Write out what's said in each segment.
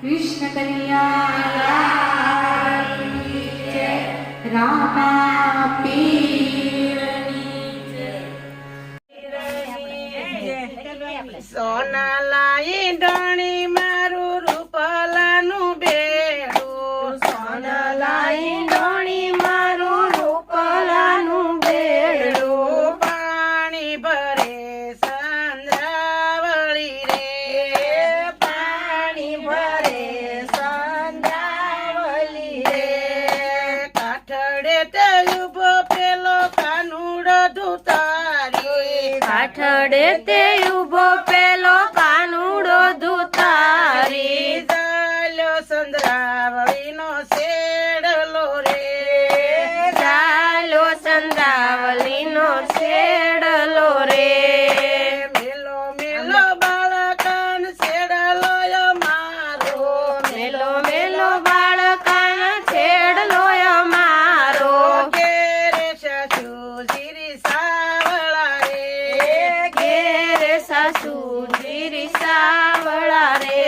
कृष्ण कन्हैया जय रामा पीરની જય। સોના લાઈ ડણી મારું રૂપલાનું બેડું, સોના લાઈ ડોણી મારું રૂપલાનું બેડું, પાણી ભરે સંદ્રાવળી રે, પાણી ભરે સંધ્યાવલી રે, કાઠડે તે ઉભો પેલો કાનુડો ધુતારી, કાઠડે તે ઉભો પેલો કાનુડો ધુતારી, ચાલ્યો સંદ્રાવળીનો શેડલો રે, ચાલો સંધ્યાવલીનો શેડલો રે, મેલો મેલો બાળકાન શેડલો મારો, મેલો મેલો બાળકાના છેડલો અમારો, ઘેરે સાસુજી સાવળા રે, ઘેરે સાસુજી રીસાવળા રે,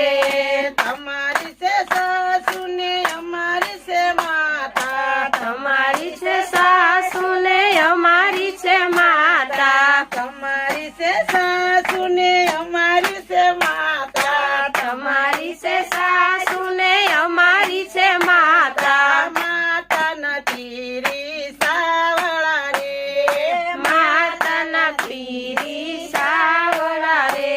તમારી છે સાસુ ને અમારી છે માતા, તમારી છે સાસુ ને અમારી છે માતા, તમારી છે સાસુ ને અમારી છે માતા, તમારી છે સાસુ ને અમારી છે માતા, માતા નથી સાવળા રે, માતાના પીરી સાવળા રે,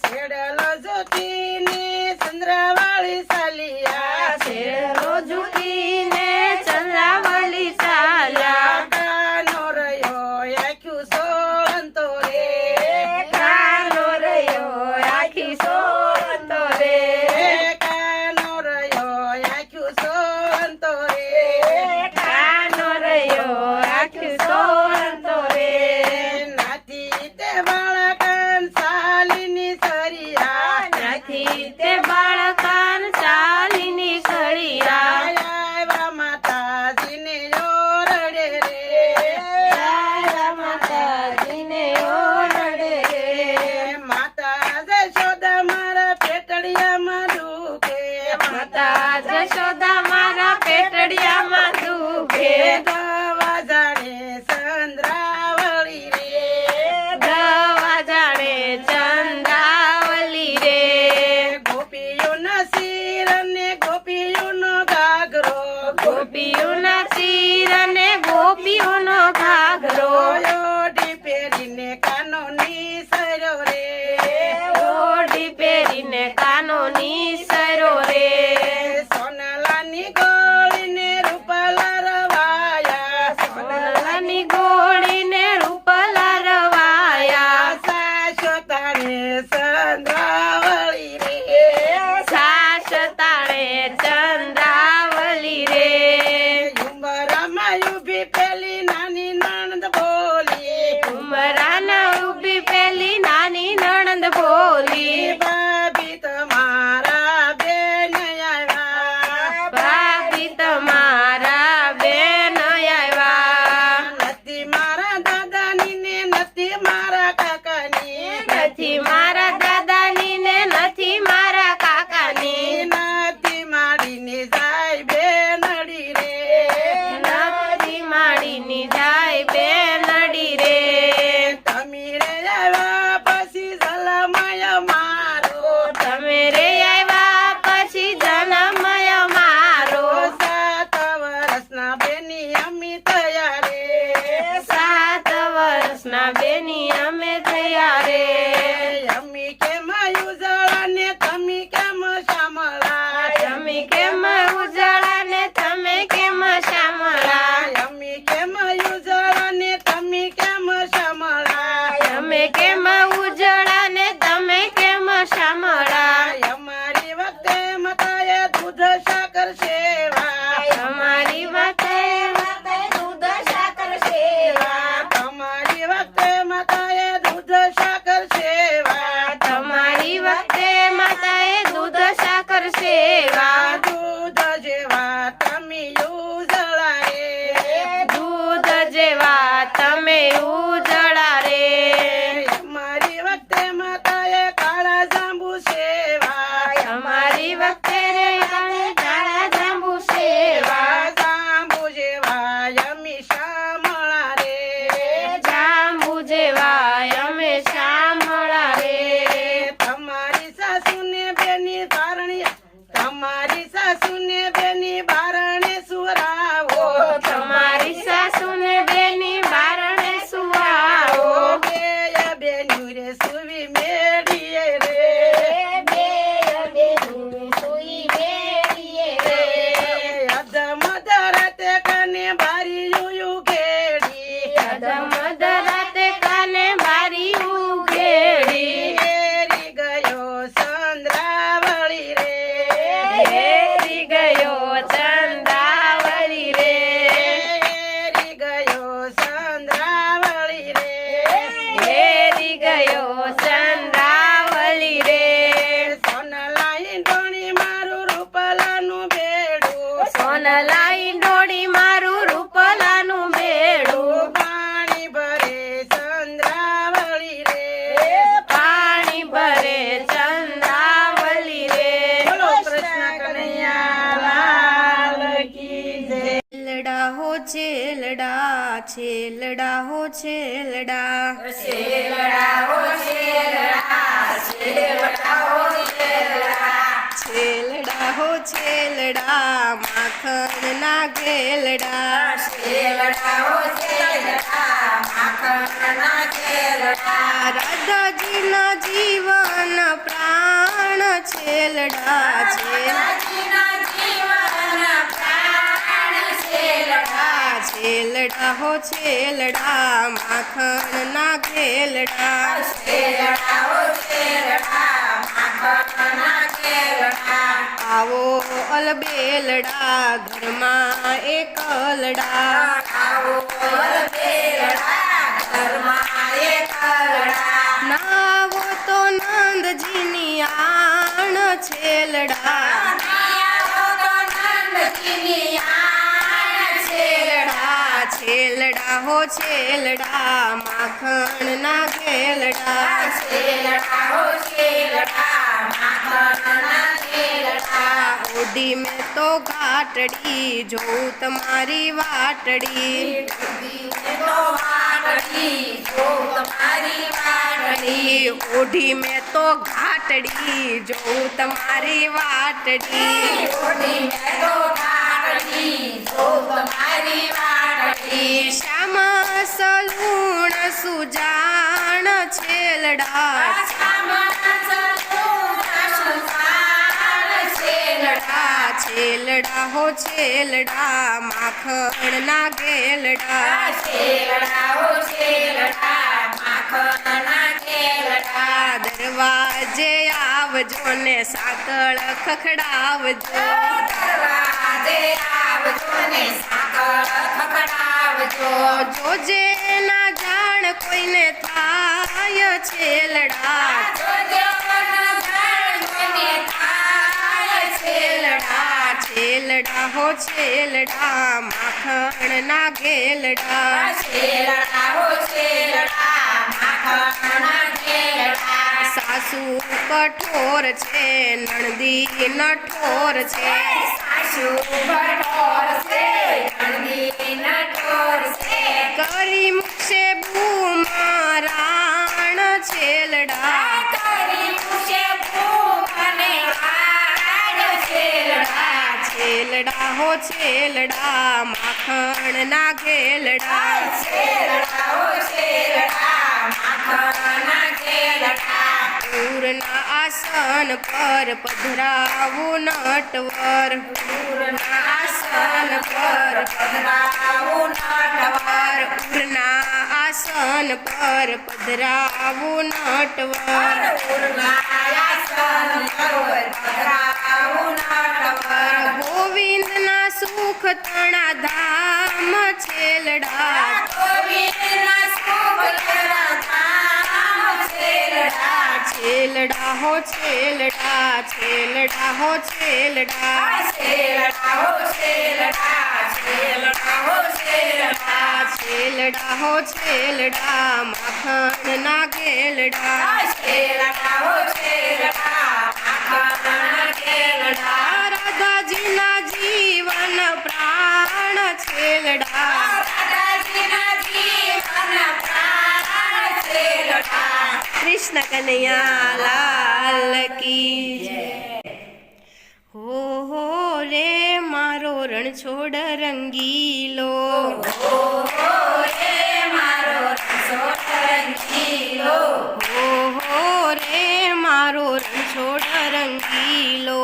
શેડલો જોતીને ચંદ્રાવાળી સાલિયા, શેરો ઝૂકીને ચંદ્રાવલી ચાલ્યા, કાનો રહ્યો આખ્યું સોળંતો રે, કાનો રહ્યો આખી સોળંતો રે, કાનો રહ્યો આખ્યું સોળંતો રે, કાનો રહ્યો આખી સોળંતો રે, નાથી તે બાળકન સાલીની સરિયા, નથી તે બાળકાન ચાલીની ઘડિયા, આવ્યા માતાજીને ઓરડે રે, રાજા માતાજીને ઓરડે રે, માતા જશોદા મારા પેટડિયામાં દુખે, માતા જશોદા મારા પેટડિયામાં દુખે, દવા જાણે ચંદ્રાવળી રે, દવા જાણે ચંદ્રાવલી રે, ગોપીઓના શિર અને ગોપીઓનો ઘાઘરો, ગોપીઓના શિર અને ગોપીઓનો ઘાઘરો, ઓઢી પહેરીને કાનો નિસર્યો રે, ઓઢી પહેરીને કાનો નિસર્યો રે, સોનાલાની ગોળીને રૂપાલા રવાયા, સોનાની ગોળીને રૂપલા રવાયા, સાસો તાણે ચંદ્રાવળી રે, સાસ તાણે ચંદ્રાવલી રે, ઉંબરામાં ઊભી પેલી નાની નણંદ બોલી, ઉમરાના ઊભી પેલી નાની નણંદ બોલી, ભાભી તમારા બેન ઈંડોણી મારું રૂપલાનું બેડું સોનલા ઈંડોળી મારું રૂપલાનું બેડું પાણી ભરે ચંદ્રાવળી રે પાણી ભરે ચંદ્રાવલી રે બોલો કૃષ્ણ કનૈયા લાલ કી જય છેલડા હો છેલડા છેલડા હો છેલડા છેલડા હો છેલડા માખણ ના ઘેલડા રાધાજી ના જીવન પ્રાણ છેલડા છેલડા હો છેલડા માખણ ના ઘેલડા આવો અલબેલડા ઘરમાં એકલડા નાવો તો નંદજીની આણ છેલડા છેલડા હો છેલડા માખણ ના ઘેલડા ઓઢી મેં તો ઘાટડી જોઉં તમારી વાટડી ઓઢી મેં તો ઘાટડી જોઉં તમારી વાટડી શ્યામા સલૂણ સુજાણ છેલડા છેલડા હો છેલડા માખણ ના ઘેલડા દરવાજે આવજો ને સાકળ ખખડાવજો જોજે ના જાણ કોઈને થાય છેલડા છેલડા હો છેલડા માખણ ના ઘેલડા સાસુ કઠોર છે નણદી નઠોર છે કરી મુક્ષે બૂમરાણ છેલડા છેલડા હો છેલડા માખણ ના ઘેલડા પૂરના આસન પર પધરાવું નટવર પૂરના આસન પર પધરાવું નટવર ગોવિંદના સુખ તણા ધામ છેલડા છેલડા હો છેલડા છેલડા હો છેલડા છેલડા હો છેલડા માખણ ના ઘેલડા રાધાજી ના જીવન પ્રાણ છેલડા કૃષ્ણ કનૈયા લાલ કી જય હો રે મારો રણછોડ રંગીલો રે મારો રણછોડ રંગીલો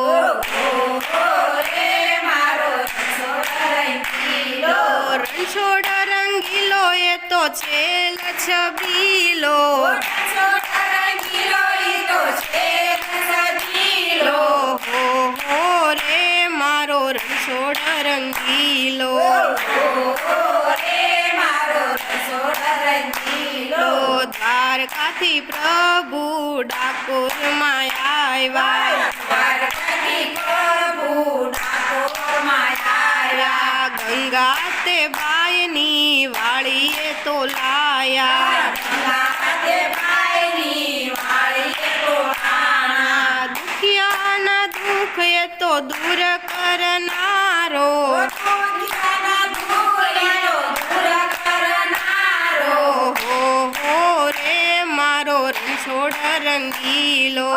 રણછોડ રંગીલો એ તો છે લછબીલો રે મારો રણછોડ રંગીલો દ્વારકાથી પ્રભુ ડાકોર માં આવ્યા ગાતે બાયની વાળીએ તો લાયા દુખિયાના દુઃખ એ તો દૂર કરનારો હો રે મારો રણછોડ રંગીલો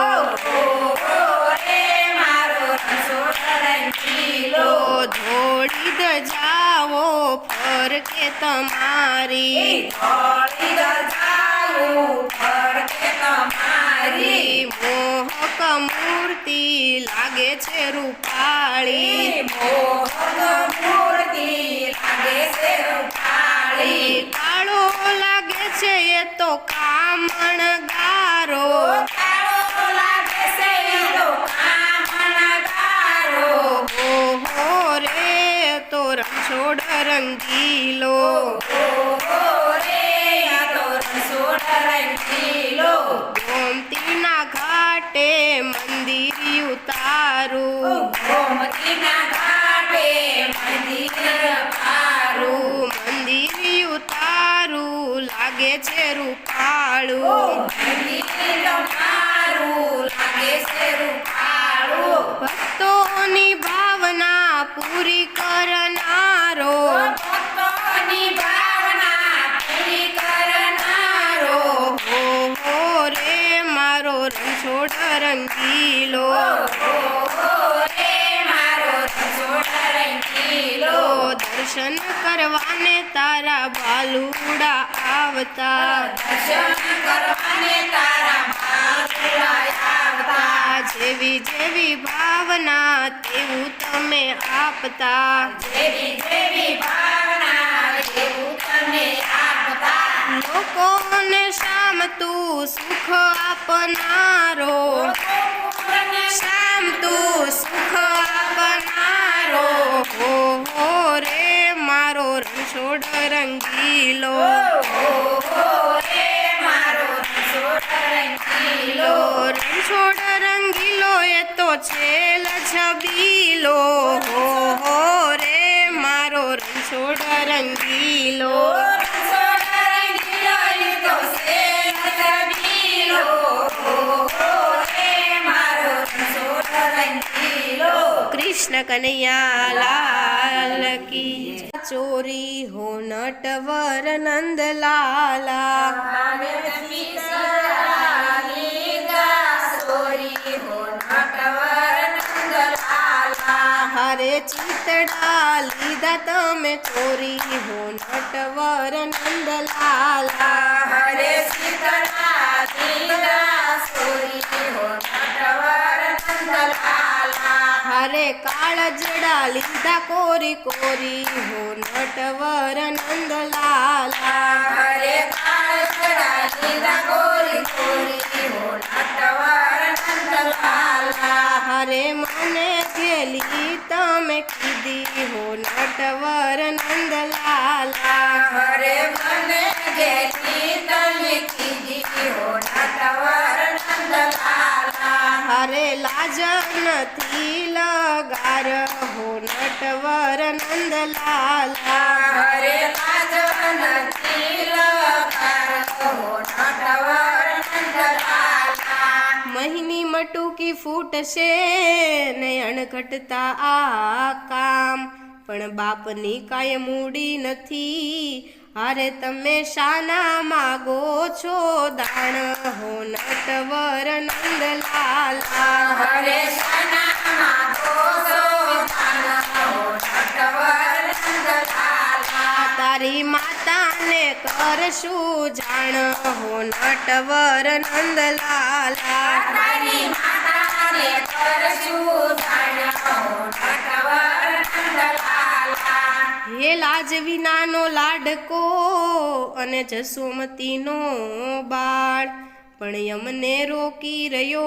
ધોળી દજાવો ફરકે તમારી મોહક મૂર્તિ લાગે છે રૂપાળી કાળો લાગે છે એ તો કામણ ગારો હો રે તો રણછોડ રંગીલો ગોમતીના ઘાટે મંદિર ઉતારું મંદિર ઉતારું લાગે છે રૂપાળું ભક્તોની ભાવના પૂરી કરનારો હો રે મારો રણછોડ રંગીલો દર્શન કરવાને તારા બાલુડા આવતા જેવી જેવી ભાવના તેવું તમે આપતા લોકોને શામ તું સુખ આપનારો શામ તું સુખ આપનારો હો રે મારો રણછોડ રંગીલો રણછોડ રંગીલો એ તો છેલ છબીલો હો રે મારો રણછોડ રંગીલો કૃષ્ણ કનૈયા લાલ કી ચોરી હો નટવર નંદ લાલા હરે ચિતડા લીધા તમે ચોરી હો નટવર નંદ લાલા હરે સીતળા લીધા ચોરી હો નટવર નંદલાલા હરે કાળજડા લીધા કોરી કોરી હો નટવર નંદ લાલા હરે કાળજડા લીધા કોરી કોરી હો નટવર નંદલાલા હરે મને ઘેલી તમે કીધી હો નટવર નંદ લાલા હરે મને ઘેલી તમે કીધી હો નટવર નંદલાલા હરે લાજ નથી લગાર હો નટવર નંદ લાલા હરે લાજ નથી લગાર હો નટવર નંદલાલા મહિની મટુકી ફૂટશે નયણ ઘટતા આ કામ પણ બાપની કાંઈ મૂડી નથી હારે તમે શાના માગો છો દાણ હો નટવર નંદ લાલા હરે શાના માગો છો દાણ હો નટવર નંદલાલા તારી માતાને કરશું જાણ હો નટવર નંદ લાલા તારી માતાને કરશું જાણ હો નટવર નંદલાલા હે લાજ વિનાનો લાડકો અને જસોમતીનો બાળ પણ યમને રોકી રહ્યો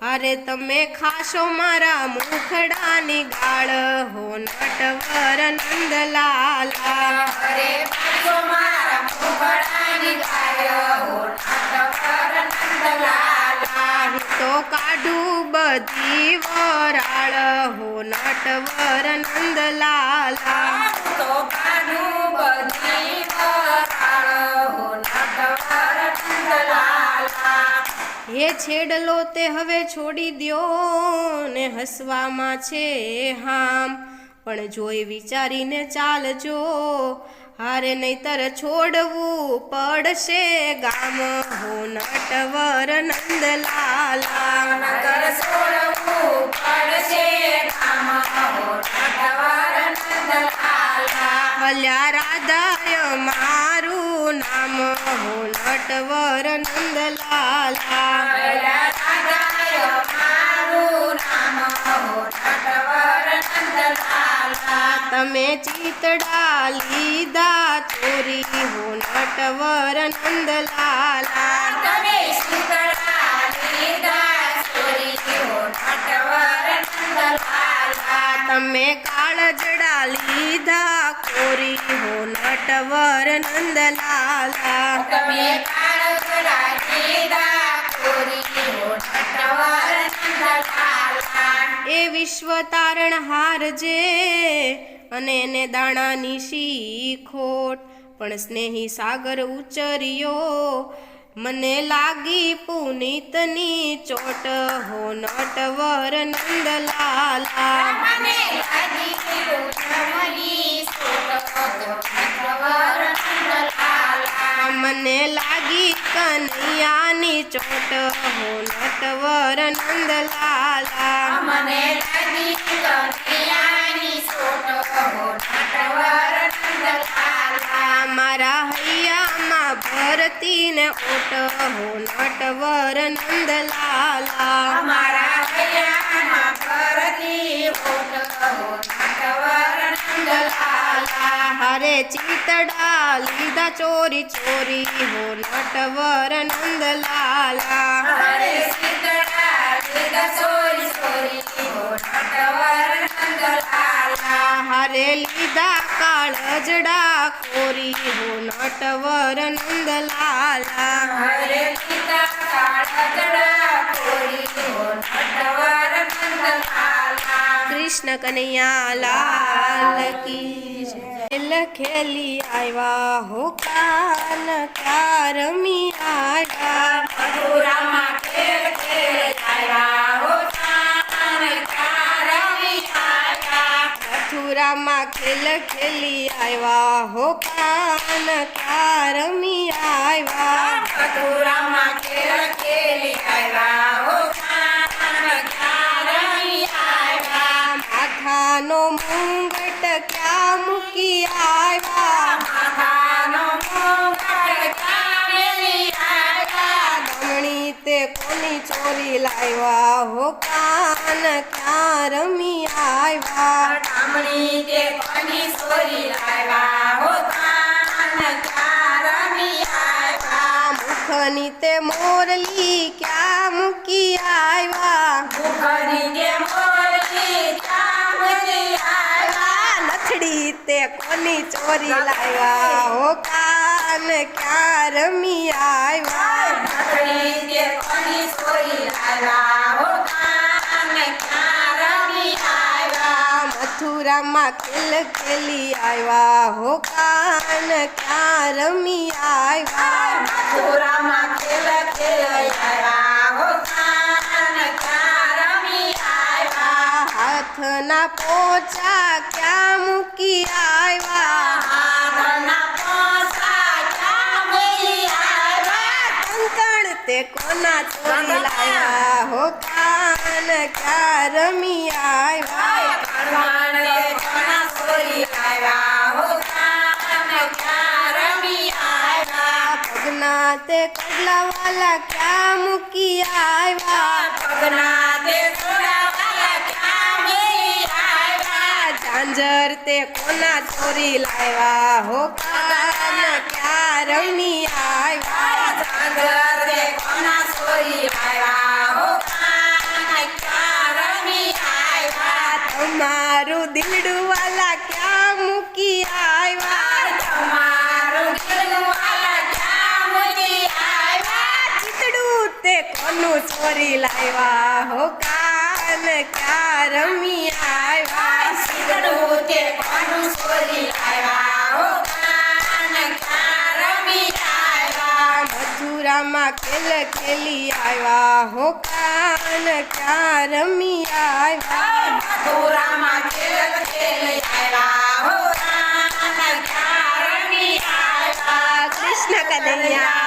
અરે તમે ખાશો મારા મુખડાની ગાળ હો નટવર નંદ લાલા હરે પાછો મારા મુખડાની ગાળ હો નટવર નંદલાલા તો કાઢું બધી વરાળ હો નટવર નંદ લાલા તો કાઢું બધી વરાળ હો નટવર નંદલાલા. હે છેડલો તે હવે છોડી દ્યો ને હસવામાં છે હામ, પણ જોઈ વિચારીને ચાલજો હારે નહીતર છોડવું પડશે ગામ હો નટવર નંદલાલા. નગર છોડવું પડશે ગામ હો નટવર નંદલાલા. અલ્યા રાધાય મારું નામ હો નટવર નંદલાલા. ભલા રાધાય મારું નામ હો નટવર નંદલાલા. તમે ચિતડા લીધા ચોરી હો નટવર નંદલાલા. તમે શીતળા લીધા ચોરી હો નટવર નંદલાલા. તમે કાળજડા લીધા કોરી હો નટવર નંદલાલા. તમે કાળજડા લીધા ચોરી હો નટવર નંદલાલા. એ વિશ્વ તારણહાર જે અને એને દાણાની શીખોટ, પણ સ્નેહી સાગર ઉચર્યો મને લાગી પુનિતની ચોટ હો નટવર નંદલાલા. મને લાગી ઉઠમણી સોટ હો નટવર નંદલાલા. મને લાગી કનૈયાની ચોટ હો નટવર નંદલાલા. મને લાગી કનૈયાની સોટ હો નટવર નંદલાલા. મારા હૈયામાં ભરતી ને ઓટ હો નટવર નંદલાલા. અમારા હૈયામાં ભરતી ઓટ હો નટવર નંદલાલા. હરે ચિતડા લીધા ચોરી ચોરી હો નટવર નંદલાલા. હરે શીતળા લીધા ચોરી ચોરી હો નટવર નંદલાલા. હરે લીધા કાળજડા કોરી હો નટવર નંદલાલા. હરે લીધા કાળજડા કોરી હો નટવર નંદલાલા. કૃષ્ણ કનૈયા લાલ કી જય. લખેલી આવ્યા હો કાન કારમી આવ્યા. મથુરામાં ખેલ ખેલ આવ્યા હો કાન કારમી આવ્યા. મથુરામાં ખેલ ખેલી આવ્યા હો કાન કારમી આવ્યા. મથુરામાં ખેલ ખેલી આવ્યા હો કાન કારમી આવ્યા. માથાનો મુંગટ ક્યાં મૂકી આવ્યા. માથાનો મુંગટ ક્યાં મેલી આવ્યા. દમણી તે કોની ચોરી લાવ્યા હો કાન ક્યાં રમી આવ્યા. ડામણી તે કોની ચોરી લાવ્યા હો કાન કારમી આવ્યા. મુખની તે મોરલી ક્યાં મૂકી આવ્યા. મુખની તે મોરલી ક્યાં મેલી આવ્યા. નથડી તે કોની ચોરી લાવ્યા હો કાન ક્યાં રમી આવ્યા. નથડી તે કોની ચોરી લાવ્યા હો કાન કારમી આવ્યા. મથુરામાં ખેલ ખેલી આવ્યા હો કાન ક્યાં રમી આવ્યા. મથુરામાં ખેલ ખેલ આવ્યા હો કાન કારમી આવ્યા. હાથના પોચા ક્યાં મૂકી આવ્યા. હાથના પોસા ક્યાં મેલી આવ્યા. કંકણ તે કોના ચોરી લાવ્યા હો કાન ક્યાં રમી આવ્યા. કણવાણ તે કોના ચોરી લાવ્યા હો કાન કારમી આવ્યા. પગના તે કડલાવાલા ક્યાં મૂકી આવ્યા. પગના તે ચોરાવાલા ક્યાં મેલી આવ્યા. ઝાંઝર તે કોના ચોરી લાવ્યા હો કાન ક્યાં રમી આવ્યા. ઝાંઝર તે કોના ચોરી લાવ્યા હો કાન કારમી આવ્યા. તમારું દિલડું વાલા ક્યાં મૂકી આવ્યા. તમારું દિલવાલા ક્યાં મૂકી આવ્યા. ચિતડું તે કોનું ચોરી લાવ્યા હો કાન ક્યાં રમી આવ્યા. શીતળું તે કોનું કામ સોરી આવ્યા હો કાન ક્યાં રમી આવ્યા મથુરામાં ખેલ ખેલી આવ્યા હો કાન ક્યાં રમી આવ્યા મથુરામાં ખેલ ખેલી આવ્યા હો કાન ક્યાં રમી આવ્યા કૃષ્ણ કનૈયા